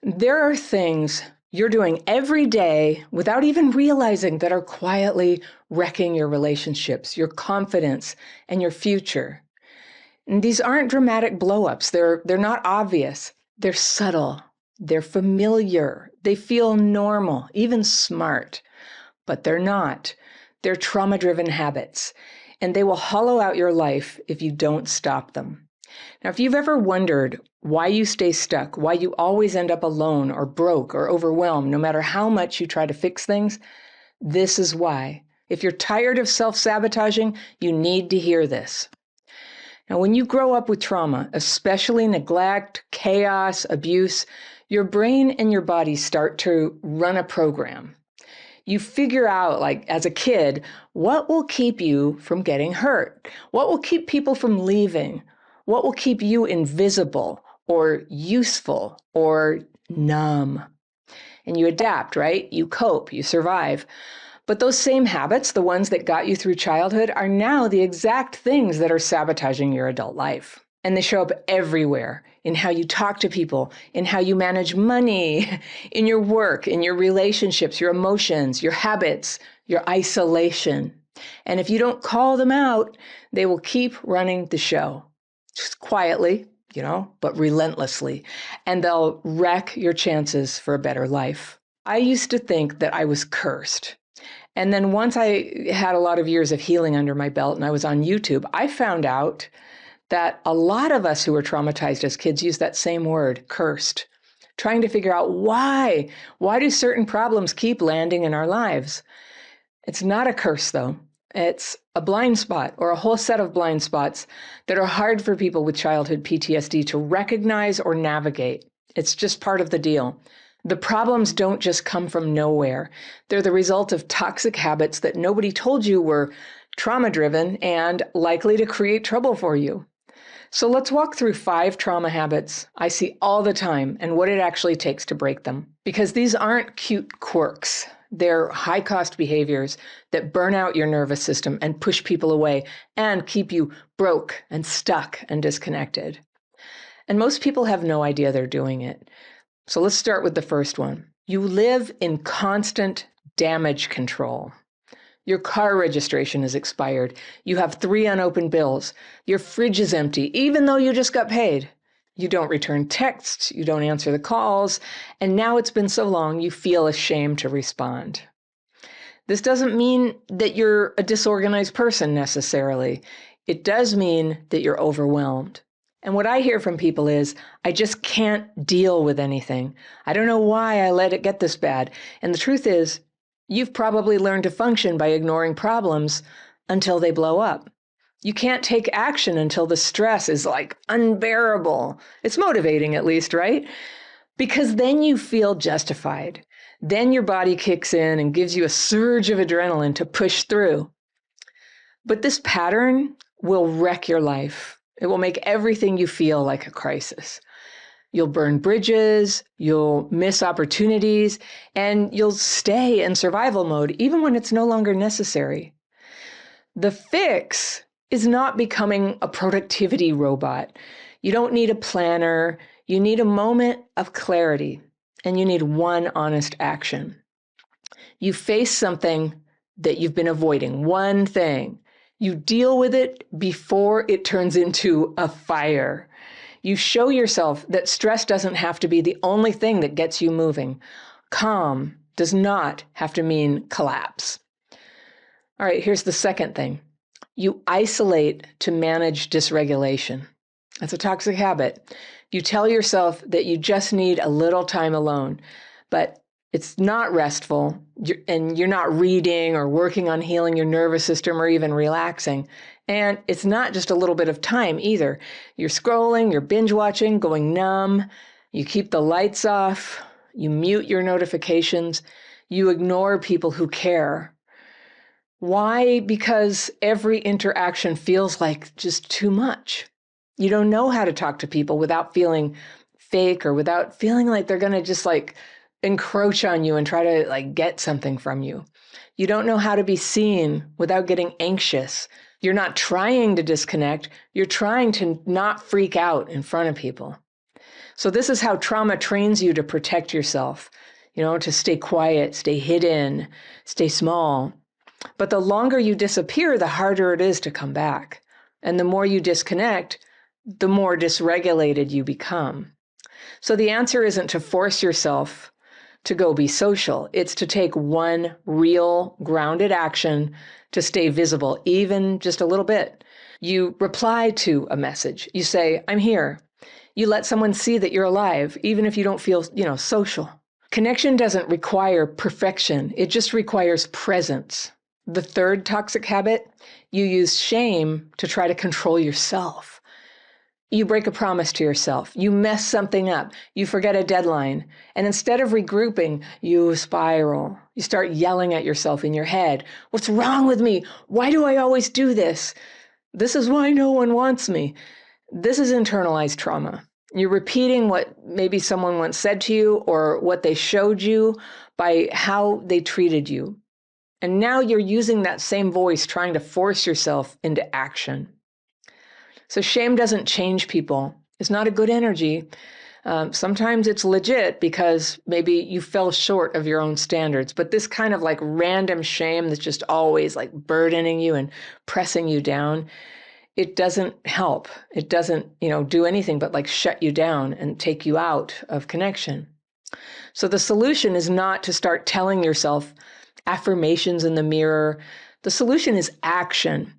There are things you're doing every day without even realizing that are quietly wrecking your relationships, your confidence, and your future. And these aren't dramatic blowups. They're not obvious. They're subtle. They're familiar. They feel normal, even smart, but they're not. They're trauma-driven habits, and they will hollow out your life if you don't stop them. Now, if you've ever wondered why you stay stuck, why you always end up alone or broke or overwhelmed, no matter how much you try to fix things, this is why. If you're tired of self-sabotaging, you need to hear this. Now, when you grow up with trauma, especially neglect, chaos, abuse, your brain and your body start to run a program. You figure out, like as a kid, what will keep you from getting hurt? What will keep people from leaving? What will keep you invisible or useful or numb? And you adapt, right? You cope, you survive. But those same habits, the ones that got you through childhood, are now the exact things that are sabotaging your adult life. And they show up everywhere, in how you talk to people, in how you manage money, in your work, in your relationships, your emotions, your habits, your isolation. And if you don't call them out, they will keep running the show. Just quietly, but relentlessly. And they'll wreck your chances for a better life. I used to think that I was cursed. And then once I had a lot of years of healing under my belt and I was on YouTube, I found out that a lot of us who were traumatized as kids use that same word, cursed, trying to figure out why. Why do certain problems keep landing in our lives? It's not a curse, though. It's a blind spot or a whole set of blind spots that are hard for people with childhood PTSD to recognize or navigate. It's just part of the deal. The problems don't just come from nowhere. They're the result of toxic habits that nobody told you were trauma-driven and likely to create trouble for you. So let's walk through 5 trauma habits I see all the time and what it actually takes to break them. Because these aren't cute quirks. They're high-cost behaviors that burn out your nervous system and push people away and keep you broke and stuck and disconnected. And most people have no idea they're doing it. So let's start with the first one. You live in constant damage control. Your car registration is expired. You have 3 unopened bills. Your fridge is empty, even though you just got paid. You don't return texts. You don't answer the calls. And now it's been so long, you feel ashamed to respond. This doesn't mean that you're a disorganized person necessarily. It does mean that you're overwhelmed. And what I hear from people is, I just can't deal with anything. I don't know why I let it get this bad. And the truth is, you've probably learned to function by ignoring problems until they blow up. You can't take action until the stress is like unbearable. It's motivating at least, right? Because then you feel justified. Then your body kicks in and gives you a surge of adrenaline to push through. But this pattern will wreck your life. It will make everything you feel like a crisis. You'll burn bridges, you'll miss opportunities, and you'll stay in survival mode even when it's no longer necessary. The fix is not becoming a productivity robot. You don't need a planner. You need a moment of clarity, and you need one honest action. You face something that you've been avoiding, one thing. You deal with it before it turns into a fire. You show yourself that stress doesn't have to be the only thing that gets you moving. Calm does not have to mean collapse. All right, here's the second thing. You isolate to manage dysregulation. That's a toxic habit. You tell yourself that you just need a little time alone, but it's not restful, and you're not reading or working on healing your nervous system or even relaxing. And it's not just a little bit of time either. You're scrolling, you're binge watching, going numb. You keep the lights off. You mute your notifications. You ignore people who care. Why? Because every interaction feels like just too much. You don't know how to talk to people without feeling fake or without feeling like they're going to just encroach on you and try to get something from you. You don't know how to be seen without getting anxious. You're not trying to disconnect. You're trying to not freak out in front of people. So this is how trauma trains you to protect yourself, to stay quiet, stay hidden, stay small. But the longer you disappear, the harder it is to come back. And the more you disconnect, the more dysregulated you become. So the answer isn't to force yourself to go be social. It's to take one real grounded action to stay visible, even just a little bit. You reply to a message. You say, I'm here. You let someone see that you're alive, even if you don't feel, social. Connection doesn't require perfection. It just requires presence. The third toxic habit, you use shame to try to control yourself. You break a promise to yourself. You mess something up. You forget a deadline. And instead of regrouping, you spiral. You start yelling at yourself in your head. What's wrong with me? Why do I always do this? This is why no one wants me. This is internalized trauma. You're repeating what maybe someone once said to you or what they showed you by how they treated you. And now you're using that same voice trying to force yourself into action. So shame doesn't change people. It's not a good energy. Sometimes it's legit because maybe you fell short of your own standards. But this kind of like random shame that's just always like burdening you and pressing you down, it doesn't help. It doesn't, do anything but like shut you down and take you out of connection. So the solution is not to start telling yourself affirmations in the mirror. The solution is action.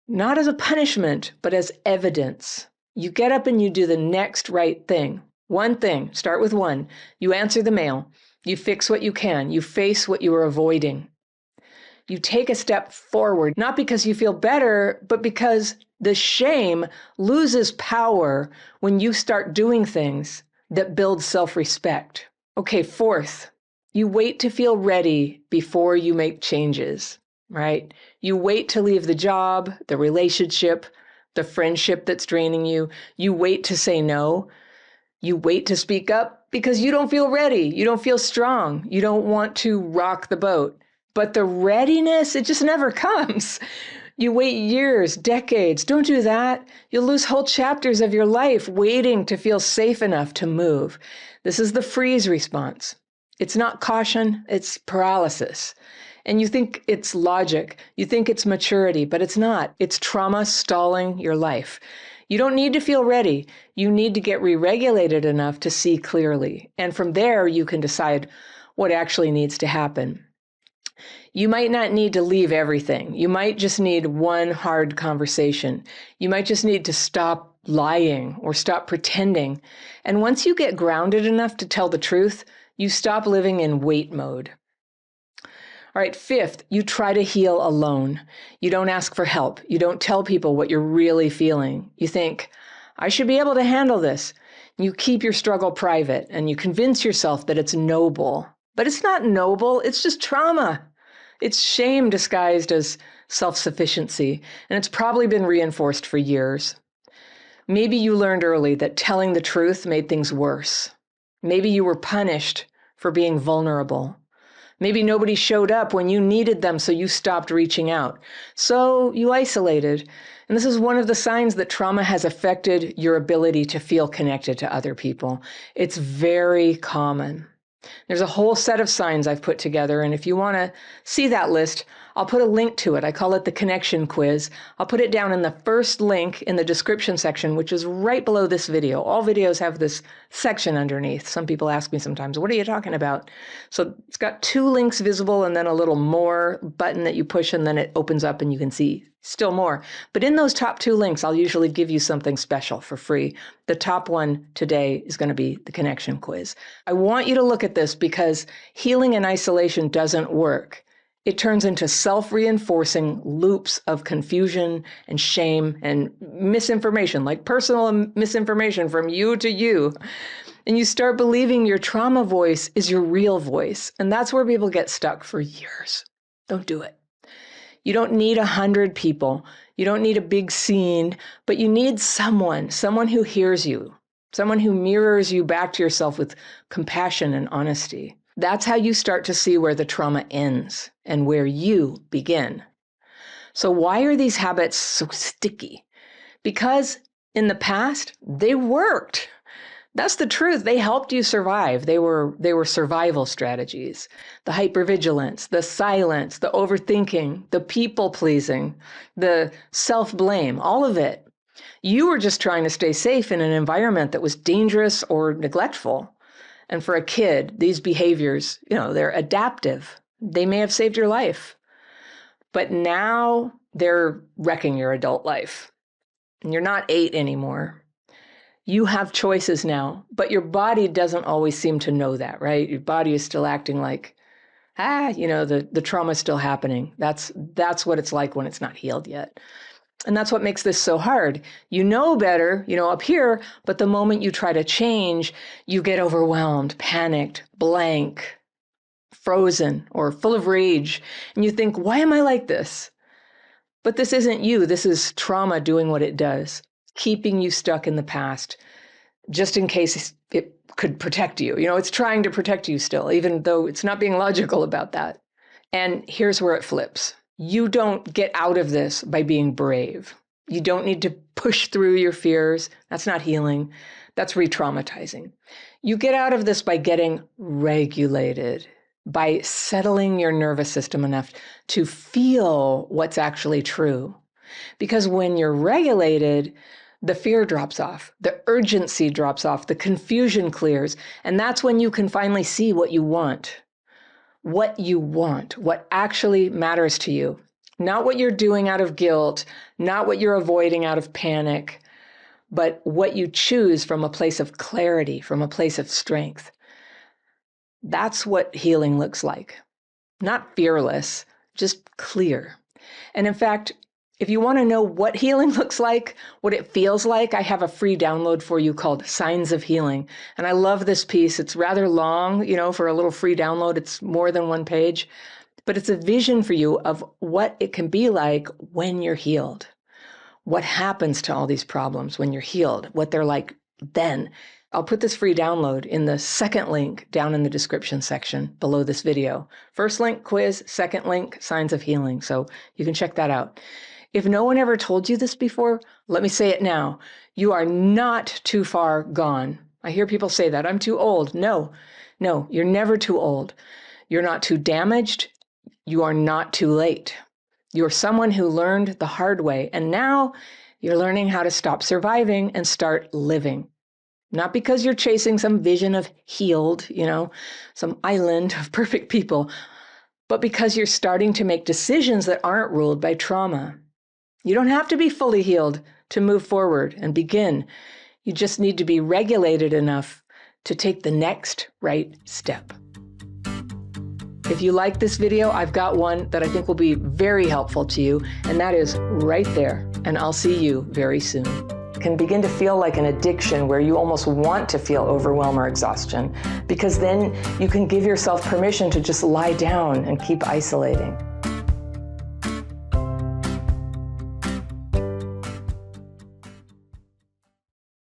Not as a punishment, but as evidence. You get up and you do the next right thing. One thing, start with one. You answer the mail. You fix what you can. You face what you are avoiding. You take a step forward, not because you feel better, but because the shame loses power when you start doing things that build self-respect. Okay, fourth, you wait to feel ready before you make changes. Right? You wait to leave the job, the relationship, the friendship that's draining you. You wait to say no. You wait to speak up because you don't feel ready. You don't feel strong. You don't want to rock the boat. But the readiness, it just never comes. You wait years, decades. Don't do that. You'll lose whole chapters of your life waiting to feel safe enough to move. This is the freeze response. It's not caution, it's paralysis. And you think it's logic, you think it's maturity, but it's not. It's trauma stalling your life. You don't need to feel ready. You need to get re-regulated enough to see clearly. And from there, you can decide what actually needs to happen. You might not need to leave everything. You might just need one hard conversation. You might just need to stop lying or stop pretending. And once you get grounded enough to tell the truth, you stop living in wait mode. All right, fifth, you try to heal alone. You don't ask for help. You don't tell people what you're really feeling. You think, I should be able to handle this. You keep your struggle private and you convince yourself that it's noble. But it's not noble, it's just trauma. It's shame disguised as self-sufficiency, and it's probably been reinforced for years. Maybe you learned early that telling the truth made things worse. Maybe you were punished for being vulnerable. Maybe nobody showed up when you needed them, so you stopped reaching out. So you isolated. And this is one of the signs that trauma has affected your ability to feel connected to other people. It's very common. There's a whole set of signs I've put together, and if you want to see that list, I'll put a link to it. I call it the connection quiz. I'll put it down in the first link in the description section, which is right below this video. All videos have this section underneath. Some people ask me sometimes, what are you talking about? So it's got 2 links visible and then a little more button that you push, and then it opens up and you can see still more. But in those top 2 links, I'll usually give you something special for free. The top one today is going to be the connection quiz. I want you to look at this because healing in isolation doesn't work. It turns into self-reinforcing loops of confusion and shame and misinformation, like personal misinformation from you to you. And you start believing your trauma voice is your real voice. And that's where people get stuck for years. Don't do it. You don't need 100 people. You don't need a big scene, but you need someone who hears you, someone who mirrors you back to yourself with compassion and honesty. That's how you start to see where the trauma ends and where you begin. So why are these habits so sticky? Because in the past, they worked. That's the truth. They helped you survive. They were survival strategies. The hypervigilance, the silence, the overthinking, the people pleasing, the self-blame, all of it. You were just trying to stay safe in an environment that was dangerous or neglectful. And for a kid, these behaviors, they're adaptive. They may have saved your life, but now they're wrecking your adult life. And you're not 8 anymore. You have choices now, but your body doesn't always seem to know that, right? Your body is still acting like, the trauma is still happening. That's what it's like when it's not healed yet. And that's what makes this so hard. You know better, up here, but the moment you try to change, you get overwhelmed, panicked, blank, frozen, or full of rage. And you think, why am I like this? But this isn't you. This is trauma doing what it does, keeping you stuck in the past, just in case it could protect you. It's trying to protect you still, even though it's not being logical about that. And here's where it flips. You don't get out of this by being brave. You don't need to push through your fears. That's not healing. That's re-traumatizing. You get out of this by getting regulated, by settling your nervous system enough to feel what's actually true. Because when you're regulated, the fear drops off, the urgency drops off, the confusion clears, and that's when you can finally see what you want. What actually matters to you. Not what you're doing out of guilt, not what you're avoiding out of panic, but what you choose from a place of clarity, from a place of strength. That's what healing looks like. Not fearless, just clear. And in fact, if you want to know what healing looks like, what it feels like, I have a free download for you called Signs of Healing. And I love this piece. It's rather long, for a little free download. It's more than 1 page, but it's a vision for you of what it can be like when you're healed. What happens to all these problems when you're healed, what they're like then. I'll put this free download in the second link down in the description section below this video. First link, quiz. Second link, Signs of Healing. So you can check that out. If no one ever told you this before, let me say it now. You are not too far gone. I hear people say that. I'm too old. No, you're never too old. You're not too damaged. You are not too late. You're someone who learned the hard way, and now you're learning how to stop surviving and start living. Not because you're chasing some vision of healed, some island of perfect people, but because you're starting to make decisions that aren't ruled by trauma. You don't have to be fully healed to move forward and begin. You just need to be regulated enough to take the next right step. If you like this video, I've got one that I think will be very helpful to you, and that is right there. And I'll see you very soon. It can begin to feel like an addiction where you almost want to feel overwhelm or exhaustion, because then you can give yourself permission to just lie down and keep isolating.